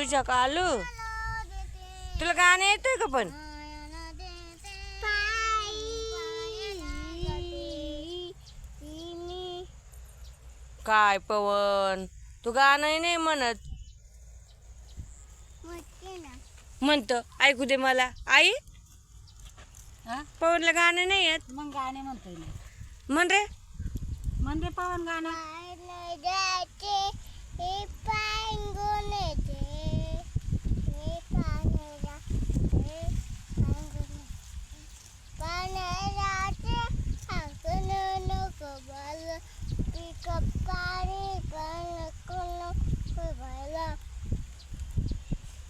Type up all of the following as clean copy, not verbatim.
तुझ्या कालू तुला गाणं येतोय का पण? काय पवन तू गाणं नाही म्हणत. म्हणतो ऐकू दे मला आई. पवनला गाणं नाही येत. मग गाणे म्हणतोय ना. म्हण रे. म्हण रे पवन गाणं.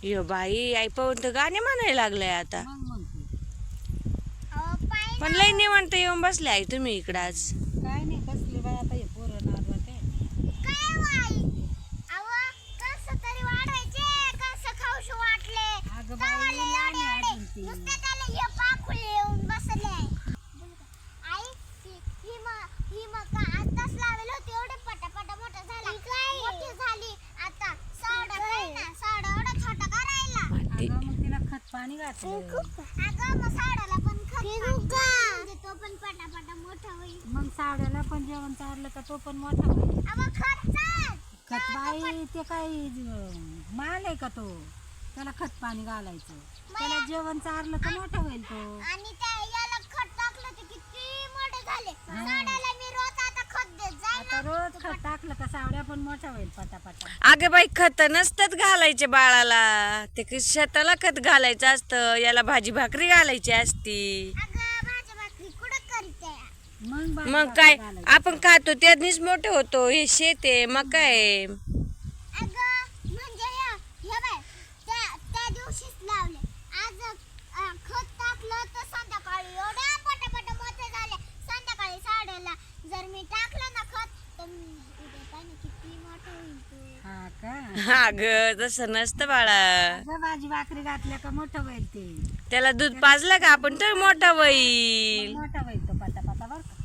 यो बाई आई पवन तर गाणे म्हणायला लागलाय आता. मग म्हणतोय. पण लई निवांत येऊन बसले आई तुम्ही इकडं आज. काय नाही बसले बाय आता हे पोरं नारळ ते. अगं बाई लहान आहे अजून ती. अगं मग तिला खत पाणी घातलं. मग सावड्याला पण जेवण चारलं का तो पण मोठा होईल. खत बाई ते काही माल आहे का तो? त्याला खत पाणी घालायचं. त्याला जेवण चारलं का मोठा होईल तो. आता रोज खत टाकलं का सावड्या पण मोठा होईल पटापटा. अगे बाई खत नसतात घालायचे बाळाला. ते शेताला खत घालायचं असतं. याला भाजी भाकरी घालायची असती. मग काय आपण खातो त्यानीच मोठे होतो. हे शेत आहे मग काय. हा का. हा ग तसं नसतं बाळा. अगं भाजी भाकरी घातल्या का मोठं होईल ते. त्याला दूध पाजलं का आपण तर मोठा होईल. मोठा होईल तो पटापटा बरं का.